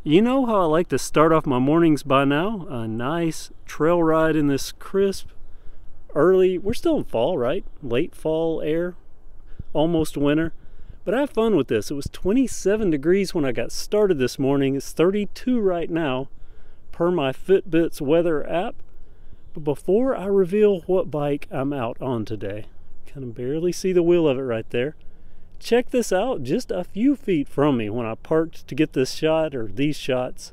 You know how I like to start off my mornings by now? A nice trail ride in this crisp, early, we're still in fall, right? Late fall air, almost winter. But I have fun with this. It was 27 degrees when I got started this morning. It's 32 right now, per my Fitbit's weather app. But before I reveal what bike I'm out on today, kind of barely see the wheel of it right there. Check this out, just a few feet from me when I parked to get this shot, or these shots.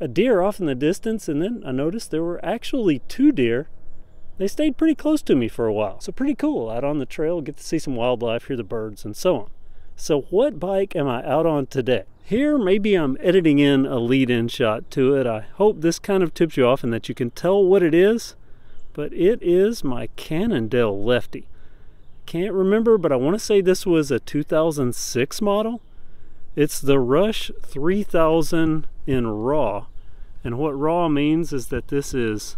A deer off in the distance, and then I noticed there were actually 2 deer. They stayed pretty close to me for a while, so pretty cool. Out on the trail, get to see some wildlife, hear the birds, and so on. So what bike am I out on today? Here, maybe I'm editing in a lead-in shot to it. I hope this kind of tips you off and that you can tell what it is, but it is my Cannondale Lefty. Can't remember, but I want to say this was a 2006 model. It's the Rush 3000 in raw, and what raw means is that this is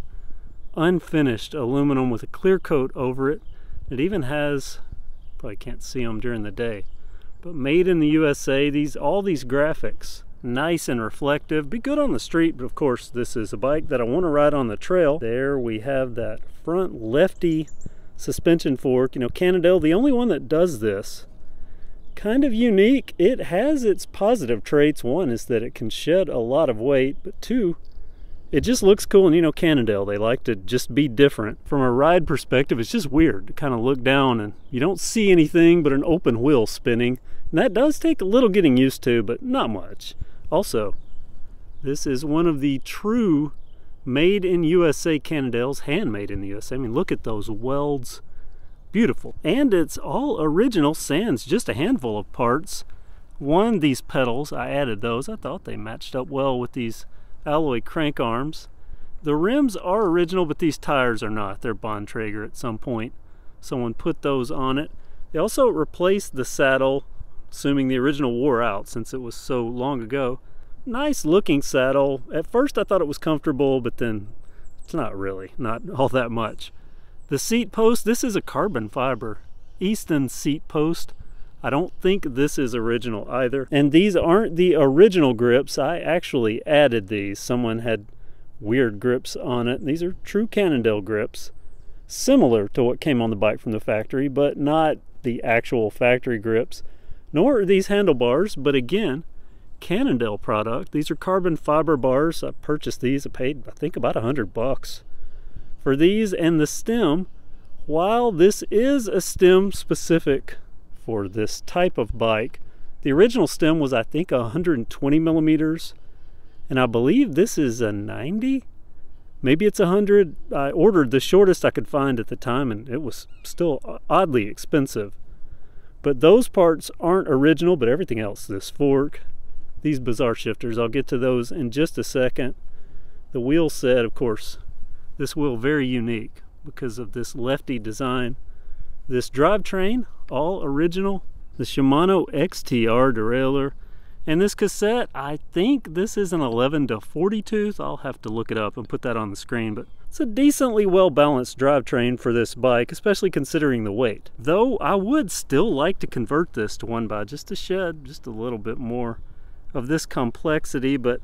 unfinished aluminum with a clear coat over it. It even has, probably can't see them during the day, but made in the USA. All these graphics, nice and reflective, be good on the street, but of course this is a bike that I want to ride on the trail. There we have that front lefty suspension fork. You know, Cannondale, the only one that does this. Kind of unique. It has its positive traits. One is that it can shed a lot of weight, but 2, it just looks cool. And you know, Cannondale, they like to just be different. From a ride perspective, it's just weird to kind of look down and you don't see anything but an open wheel spinning. And that does take a little getting used to, but not much. Also, this is one of the true made in USA Cannondales, handmade in the USA. I mean, look at those welds. Beautiful. And it's all original, sans just a handful of parts. These pedals, I added those. I thought they matched up well with these alloy crank arms. The rims are original, but these tires are not. They're Bontrager at some point. Someone put those on it. They also replaced the saddle, assuming the original wore out since it was so long ago. Nice looking saddle. At first I thought it was comfortable, but then it's not really, not all that much. The seat post, this is a carbon fiber Easton seat post. I don't think this is original either. And these aren't the original grips. I actually added these. Someone had weird grips on it. These are true Cannondale grips, similar to what came on the bike from the factory, but not the actual factory grips. Nor are these handlebars, but again, Cannondale product. These are carbon fiber bars. I purchased these. I paid, I think, about $100 for these. And the stem, while this is a stem specific for this type of bike, the original stem was, I think, 120 millimeters, and I believe this is a 90. Maybe it's 100. I ordered the shortest I could find at the time, and it was still oddly expensive. But those parts aren't original, but everything else, this fork, these bizarre shifters, I'll get to those in just a second. The wheel set, of course, this wheel very unique because of this lefty design. This drivetrain, all original. The Shimano XTR derailleur. And this cassette, I think this is an 11 to 40 tooth. I'll have to look it up and put that on the screen, but it's a decently well-balanced drivetrain for this bike, especially considering the weight. Though I would still like to convert this to 1x just to shed just a little bit more of this complexity, but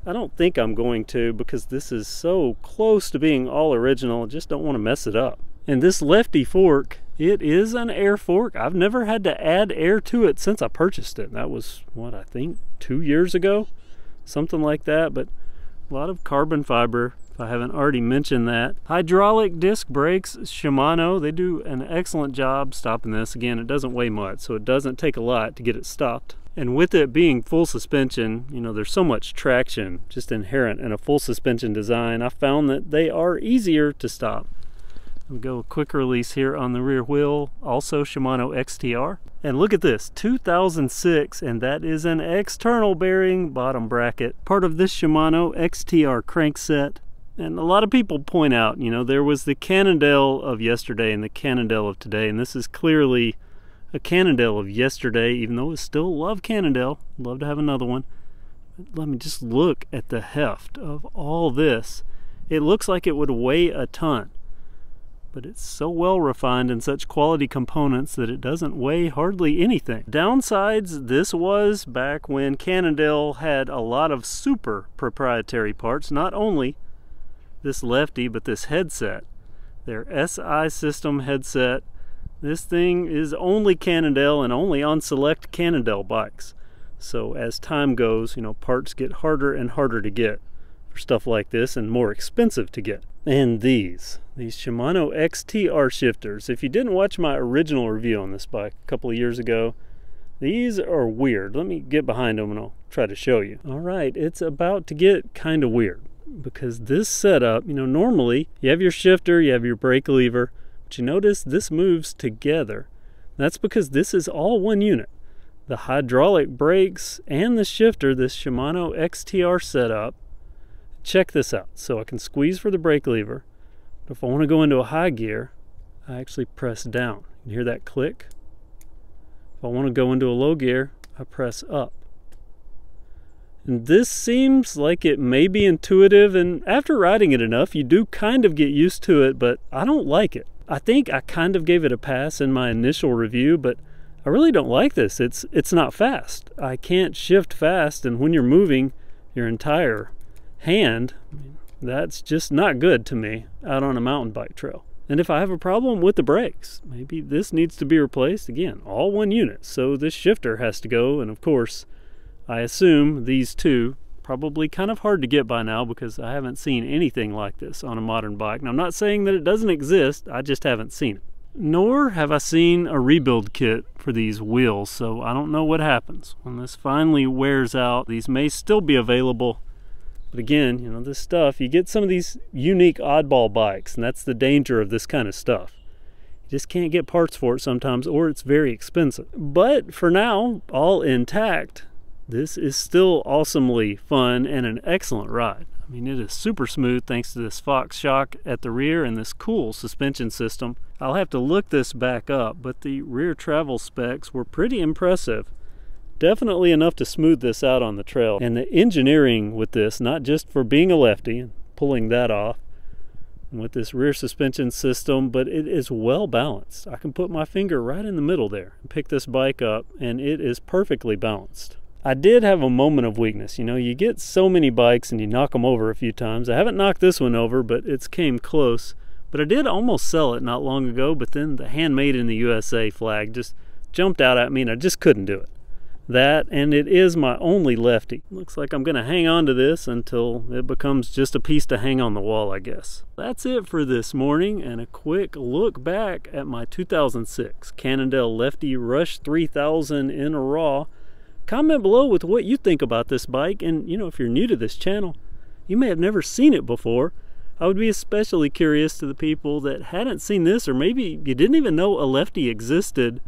I don't think I'm going to because this is so close to being all original. I just don't want to mess it up. And this lefty fork, it is an air fork. I've never had to add air to it since I purchased it. That was, what, I think 2 years ago? Something like that, but a lot of carbon fiber, if I haven't already mentioned that. Hydraulic disc brakes, Shimano, they do an excellent job stopping this. Again, it doesn't weigh much, so it doesn't take a lot to get it stopped. And with it being full suspension, you know, there's so much traction just inherent in a full suspension design. I found that they are easier to stop. We'll go a quick release here on the rear wheel, also Shimano XTR. And look at this, 2006, and that is an external bearing bottom bracket, part of this Shimano XTR crankset. And a lot of people point out, you know, there was the Cannondale of yesterday and the Cannondale of today, and this is clearly a Cannondale of yesterday, even though I still love Cannondale. Love to have another one. But let me just look at the heft of all this. It looks like it would weigh a ton. but it's so well refined and such quality components that it doesn't weigh hardly anything. Downsides, this was back when Cannondale had a lot of super proprietary parts, not only this Lefty, but this headset. Their SI system headset. This thing is only Cannondale and only on select Cannondale bikes. So as time goes, you know, parts get harder and harder to get for stuff like this and more expensive to get. And these Shimano XTR shifters. If you didn't watch my original review on this bike a couple of years ago, these are weird. Let me get behind them and I'll try to show you. All right, it's about to get kind of weird because this setup, you know, normally you have your shifter, you have your brake lever, but you notice this moves together. That's because this is all one unit. The hydraulic brakes and the shifter, this Shimano XTR setup. Check this out. So I can squeeze for the brake lever, but if I want to go into a high gear, I actually press down. You hear that click? If I want to go into a low gear, I press up. And this seems like it may be intuitive, and after riding it enough, you do kind of get used to it, but I don't like it. I think I kind of gave it a pass in my initial review, but I really don't like this. It's not fast. I can't shift fast, and when you're moving your entire hand, that's just not good to me out on a mountain bike trail. And if I have a problem with the brakes, maybe this needs to be replaced. Again, all one unit, so this shifter has to go, and of course I assume these two, probably kind of hard to get by now because I haven't seen anything like this on a modern bike. Now, I'm not saying that it doesn't exist, I just haven't seen it. Nor have I seen a rebuild kit for these wheels, so I don't know what happens. When this finally wears out, these may still be available. But again, you know, this stuff, you get some of these unique oddball bikes, and that's the danger of this kind of stuff. You just can't get parts for it sometimes, or it's very expensive. But for now, all intact, this is still awesomely fun and an excellent ride. I mean, it is super smooth thanks to this Fox shock at the rear and this cool suspension system. I'll have to look this back up, but the rear travel specs were pretty impressive. Definitely enough to smooth this out on the trail. And the engineering with this, not just for being a lefty and pulling that off, and with this rear suspension system, but it is well balanced. I can put my finger right in the middle there and pick this bike up, and it is perfectly balanced. I did have a moment of weakness. You know, you get so many bikes and you knock them over a few times. I haven't knocked this one over, but it's came close. But I did almost sell it not long ago, but then the handmade in the USA flag just jumped out at me and I just couldn't do it. That, and it is my only lefty. Looks like I'm gonna hang on to this until it becomes just a piece to hang on the wall, I guess. That's it for this morning, and a quick look back at my 2006 Cannondale Lefty Rush 3000 in a raw. Comment below with what you think about this bike, and you know, if you're new to this channel, you may have never seen it before. I would be especially curious to the people that hadn't seen this, or maybe you didn't even know a lefty existed.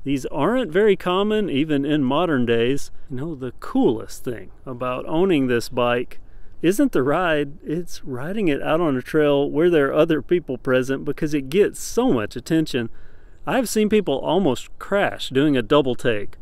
These aren't very common even in modern days. You know, the coolest thing about owning this bike isn't the ride, it's riding it out on a trail where there are other people present, because it gets so much attention. I've seen people almost crash doing a double take.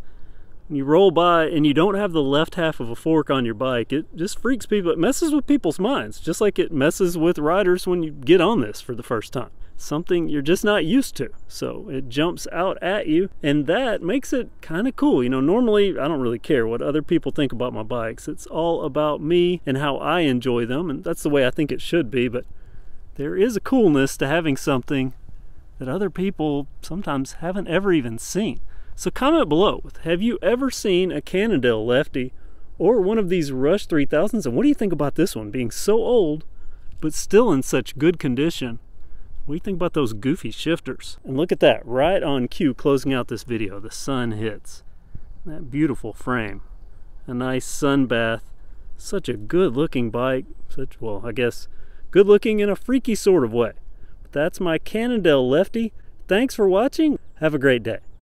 You roll by and you don't have the left half of a fork on your bike. It just freaks people. It messes with people's minds, just like it messes with riders when you get on this for the first time. Something you're just not used to. So it jumps out at you, and that makes it kind of cool. You know, normally I don't really care what other people think about my bikes. It's all about me and how I enjoy them, and that's the way I think it should be. But there is a coolness to having something that other people sometimes haven't ever even seen. So comment below, have you ever seen a Cannondale Lefty or one of these Rush 3000s? And what do you think about this one being so old but still in such good condition? What do you think about those goofy shifters? And look at that, right on cue closing out this video. The sun hits. That beautiful frame. A nice sun bath. Such a good looking bike. Such, well, I guess good looking in a freaky sort of way. But that's my Cannondale Lefty. Thanks for watching. Have a great day.